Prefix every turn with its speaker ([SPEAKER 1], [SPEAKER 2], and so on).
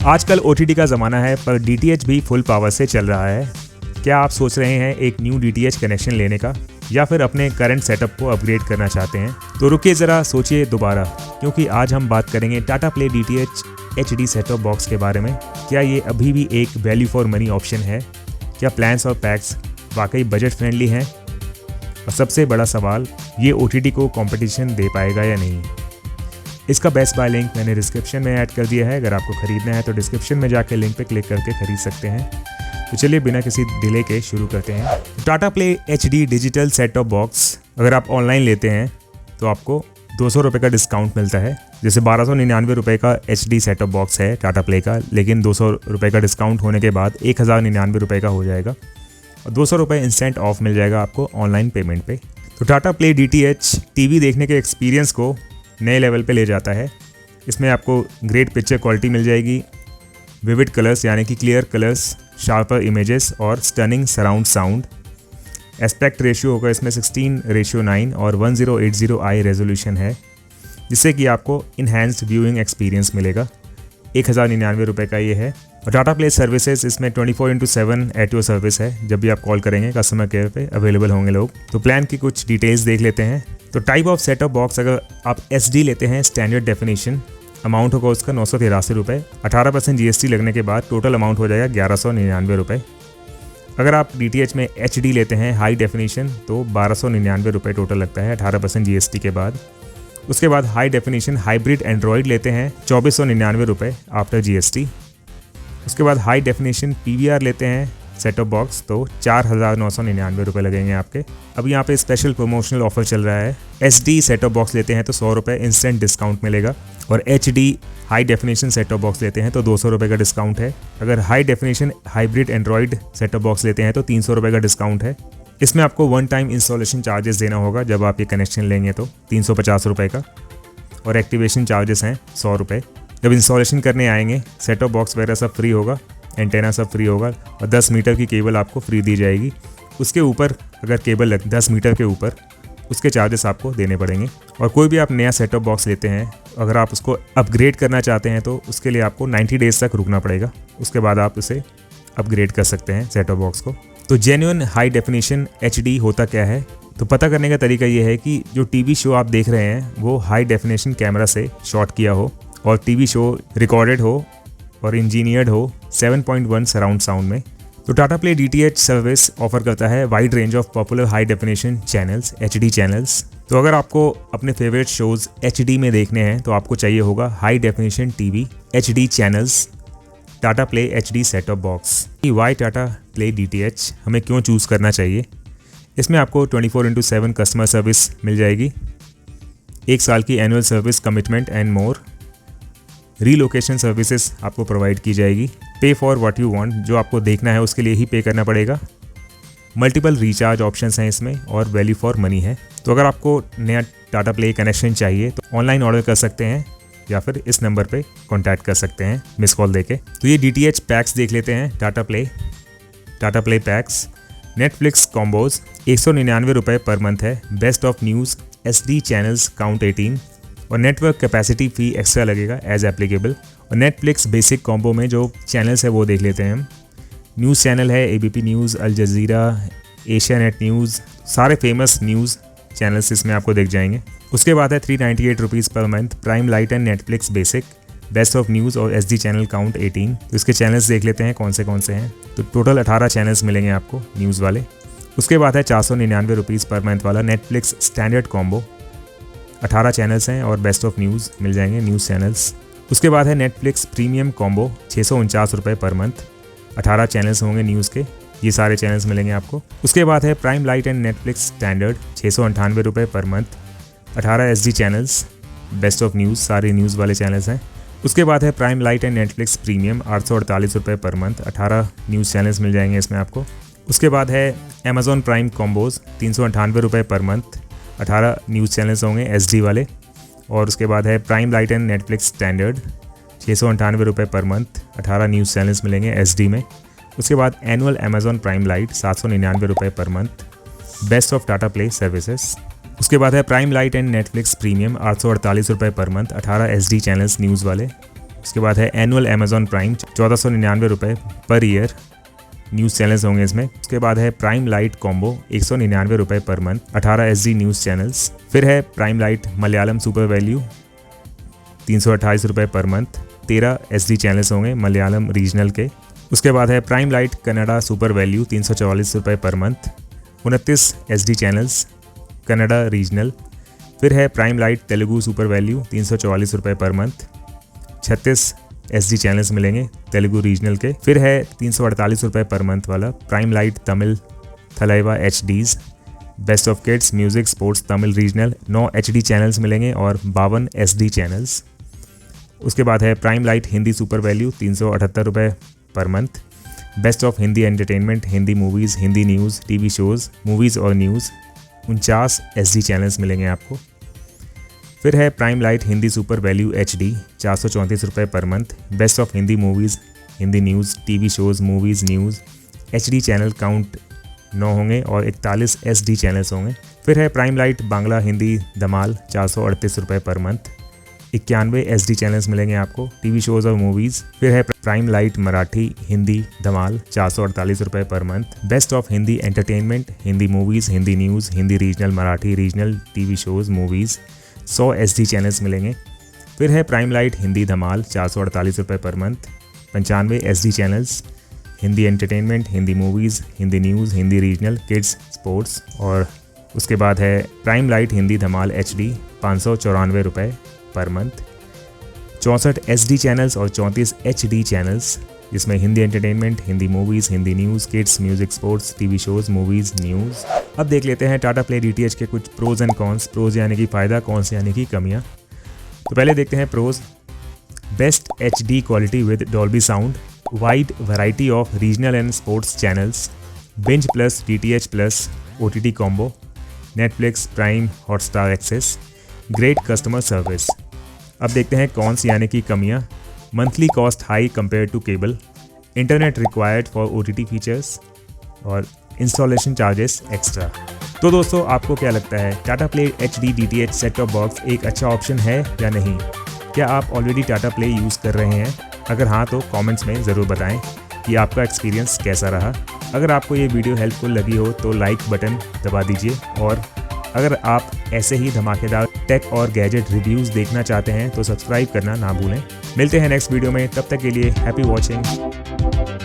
[SPEAKER 1] आजकल OTT का ज़माना है, पर DTH भी फुल पावर से चल रहा है। क्या आप सोच रहे हैं एक न्यू DTH कनेक्शन लेने का, या फिर अपने करंट सेटअप को अपग्रेड करना चाहते हैं? तो रुकिए ज़रा, सोचिए दोबारा, क्योंकि आज हम बात करेंगे Tata Play DTH HD set top box के बारे में। क्या ये अभी भी एक वैल्यू फॉर मनी ऑप्शन है? क्या प्लान्स और पैक्स वाकई बजट फ्रेंडली हैं? और सबसे बड़ा सवाल, ये OTT को कंपटीशन दे पाएगा या नहीं? इसका बेस्ट बाय लिंक मैंने डिस्क्रिप्शन में ऐड कर दिया है। अगर आपको खरीदना है तो डिस्क्रिप्शन में जाकर लिंक पे क्लिक करके खरीद सकते हैं। तो चलिए बिना किसी डिले के शुरू करते हैं। Tata Play HD digital set top box अगर आप ऑनलाइन लेते हैं तो आपको 200 रुपये का डिस्काउंट मिलता है। जैसे 1299 रुपये का HD सेट टॉप बॉक्स है टाटा प्ले का, लेकिन 200 रुपये का डिस्काउंट होने के बाद 1099 रुपये का हो जाएगा और 200 रुपये इंस्टेंट ऑफ मिल जाएगा आपको ऑनलाइन पेमेंट पे। तो टाटा प्ले DTH TV देखने के एक्सपीरियंस को नए लेवल पे ले जाता है। इसमें आपको ग्रेट पिक्चर क्वालिटी मिल जाएगी, विविड कलर्स यानी कि क्लियर कलर्स, शार्पर इमेजेस और stunning surround sound. Aspect ratio होगा इसमें 16:9 और 1080i रेजोल्यूशन है, जिससे कि आपको इन्हांस्ड व्यूइंग एक्सपीरियंस मिलेगा। 1099 रुपये का ये है। और टाटा प्ले सर्विसेज इसमें 24/7 एट योर सर्विस है। जब भी आप कॉल करेंगे कस्टमर केयर पे अवेलेबल होंगे लोग। तो प्लान की कुछ डिटेल्स देख लेते हैं। तो type of set top box, अगर आप SD लेते हैं स्टैंडर्ड डेफिनेशन, अमाउंट होगा उसका 983 रुपये। 18% GST लगने के बाद टोटल अमाउंट हो जाएगा 1199 रुपये। अगर आप DTH में HD लेते हैं हाई डेफिनेशन तो 1299 रुपये टोटल लगता है 18% GST के बाद। उसके बाद हाई डेफिनेशन हाइब्रिड एंड्रॉयड लेते हैं 2499 रुपये आफ्टर GST। उसके बाद हाई डेफिनेशन PVR लेते हैं सेट टॉप बॉक्स तो 4999 रुपये लगेंगे आपके। अब यहाँ पे स्पेशल प्रमोशनल ऑफर चल रहा है। SD सेट टॉप बॉक्स लेते हैं तो 100 रुपये इंस्टेंट डिस्काउंट मिलेगा और HD high definition set top box लेते हैं तो 200 रुपये का डिस्काउंट है। अगर high definition hybrid Android set top box लेते हैं तो 300 रुपये का डिस्काउंट है। इसमें आपको वन टाइम इंस्टॉलेशन चार्जेस देना होगा जब आप ये कनेक्शन लेंगे तो 350 रुपये का, और एक्टिवेशन चार्जेस हैं 100 रुपये। जब इंस्टॉलेशन करने आएंगे सेट टॉप बॉक्स वगैरह सब फ्री होगा, एंटेना सब फ्री होगा और 10 मीटर की केबल आपको फ्री दी जाएगी। उसके ऊपर अगर केबल 10 मीटर के ऊपर, उसके चार्जेस आपको देने पड़ेंगे। और कोई भी आप नया सेट टॉप बॉक्स लेते हैं, अगर आप उसको अपग्रेड करना चाहते हैं तो उसके लिए आपको 90 डेज़ तक रुकना पड़ेगा। उसके बाद आप उसे अपग्रेड कर सकते हैं सेट टॉप बॉक्स को। तो जेन्युइन हाई डेफिनेशन HD होता क्या है? तो पता करने का तरीका ये है कि जो TV शो आप देख रहे हैं वो हाई डेफिनेशन कैमरा से शॉट किया हो और TV शो रिकॉर्डेड हो और इंजीनियर्ड हो 7.1 सराउंड साउंड में। तो Tata Play DTH service offer करता है wide range of popular high definition channels, HD channels. तो अगर आपको अपने फेवरेट शोज़ HD में देखने हैं तो आपको चाहिए होगा high definition TV HD channels Tata Play HD set top box. Why Tata Play DTH हमें क्यों चूज़ करना चाहिए? इसमें आपको 24/7 कस्टमर सर्विस मिल जाएगी, 1 साल की annual service commitment and more. Relocation services आपको प्रोवाइड की जाएगी। पे फॉर व्हाट यू वांट, जो आपको देखना है उसके लिए ही पे करना पड़ेगा। मल्टीपल रिचार्ज ऑप्शंस हैं इसमें और वैल्यू फॉर मनी है। तो अगर आपको नया टाटा प्ले कनेक्शन चाहिए तो ऑनलाइन ऑर्डर कर सकते हैं या फिर इस नंबर पे कांटेक्ट कर सकते हैं मिस कॉल देके। तो ये DTH पैक्स देख लेते हैं। Tata Play packs Netflix combos 199 रुपये पर मंथ है। Best of news SD channels count 18 और नेटवर्क कैपेसिटी फ़ी एक्स्ट्रा लगेगा एज एप्लीकेबल। और नेटफ्लिक्स बेसिक कॉम्बो में जो चैनल्स है वो देख लेते हैं हम। न्यूज़ चैनल है ABP news, Al Jazeera, Asianet news, सारे फेमस न्यूज़ चैनल्स इसमें आपको दिख जाएंगे। उसके बाद है 398 rupees per month prime light and Netflix basic, best of news और SD चैनल काउंट 18। तो इसके चैनल्स देख लेते हैं कौन से हैं। तो टोटल 18 चैनल्स मिलेंगे आपको न्यूज़ वाले। उसके बाद है 499 रुपीज़ पर मंथ वाला नेटफ्लिक्स स्टैंडर्ड कॉम्बो, 18 चैनल्स हैं और बेस्ट ऑफ न्यूज़ मिल जाएंगे न्यूज़ चैनल्स। उसके बाद है नेटफ्लिक्स प्रीमियम कॉम्बो 649 रुपये पर मंथ, 18 चैनल्स होंगे न्यूज़ के, ये सारे चैनल्स मिलेंगे आपको। उसके बाद है prime light and Netflix standard 698 रुपये पर month, 18 SD channels, best of news सारे न्यूज़ वाले चैनल्स हैं। उसके बाद है prime light and Netflix premium 848 रुपये पर मंथ, 18 न्यूज़ चैनल्स मिल जाएंगे इसमें आपको। उसके बाद है अमेज़ॉन प्राइम कॉम्बोज 398 रुपये पर मंथ, 18 न्यूज़ चैनल्स होंगे SD वाले। और उसके बाद है prime light and Netflix standard 698 रुपये पर मंथ, 18 न्यूज़ चैनल्स मिलेंगे SD में। उसके बाद एनुअल अमेज़ॉन प्राइम लाइट 799 रुपये पर month, best of Tata play services. उसके बाद है prime light and Netflix premium 848 रुपये पर मंथ, 18 SD चैनल्स न्यूज़ वाले। उसके बाद है एनुअल अमेजॉन प्राइम 1499 रुपये पर ईयर, न्यूज़ चैनल्स होंगे इसमें। उसके बाद है प्राइम लाइट कॉम्बो 199 रुपये पर मंथ, 18 SD न्यूज़ चैनल्स। फिर है prime light Malayalam super value 328 रुपये पर मंथ, 13 SD चैनल्स होंगे मलयालम रीजनल के। उसके बाद है prime light Kannada super value 344 रुपये पर month, 29 SD channels Kannada regional. फिर है prime light Telugu super value 344 रुपये पर मंथ, 36 SD चैनल्स मिलेंगे तेलुगु रीजनल के। फिर है 348 रुपये पर मंथ वाला prime light Tamil Thalaiva HDs, best of kids music sports Tamil regional, 9 HD channels मिलेंगे और 52 SD चैनल्स। उसके बाद है prime light Hindi super value 378 रुपये पर month, best of Hindi entertainment, Hindi movies, Hindi news, TV shows, movies और न्यूज़, 49 SD चैनल्स मिलेंगे आपको। फिर है prime light Hindi super value HD 434 रुपये पर month, best of Hindi movies, Hindi news, TV shows, movies, news, HD channel count 9 होंगे और 41 SD चैनल्स होंगे। फिर है प्राइम लाइट बांग्ला हिंदी धमाल 438 रुपये पर मंथ, 91 SD चैनल्स मिलेंगे आपको, TV शोज़ और मूवीज़। फिर है प्राइम लाइट मराठी हिंदी धमाल 448 रुपये पर month, best of Hindi entertainment, Hindi movies, Hindi news, Hindi regional, Marathi regional, TV shows, movies, 100 SD channels मिलेंगे। फिर है प्राइम लाइट हिंदी धमाल 448 रुपये पर month, 95 SD channels, Hindi entertainment, Hindi movies, Hindi news, Hindi regional, kids, sports. और उसके बाद है प्राइम लाइट हिंदी धमाल HD 594 रुपये पर मंथ, 64 SD चैनल्स और 34 HD चैनल्स, जिसमें Hindi entertainment, Hindi movies, Hindi news, kids, music, sports, TV shows, movies, news. अब देख लेते हैं टाटा प्ले DTH के कुछ प्रोज एंड कॉन्स। प्रोज यानी कि फ़ायदा, कॉन्स यानी कि कमियाँ। तो पहले देखते हैं pros. Best HD quality with Dolby sound, wide variety of regional and sports channels, binge plus DTH plus OTT combo, Netflix, Prime, Hotstar access, great customer service. अब देखते हैं कॉन्स यानी कि कमियाँ। Monthly cost high compare to cable, internet required for OTT features और installation charges extra. तो दोस्तों, आपको क्या लगता है, Tata Play HD DTH set top box एक अच्छा ऑप्शन है या नहीं? क्या आप ऑलरेडी टाटा प्ले यूज़ कर रहे हैं? अगर हाँ तो कमेंट्स में ज़रूर बताएं कि आपका एक्सपीरियंस कैसा रहा। अगर आपको ये वीडियो हेल्पफुल लगी हो तो लाइक बटन दबा दीजिए, और अगर आप ऐसे ही धमाकेदार टेक और गैजेट रिव्यूज़ देखना चाहते हैं तो सब्सक्राइब करना ना भूलें। मिलते हैं नेक्स्ट वीडियो में, तब तक के लिए हैप्पी वॉचिंग।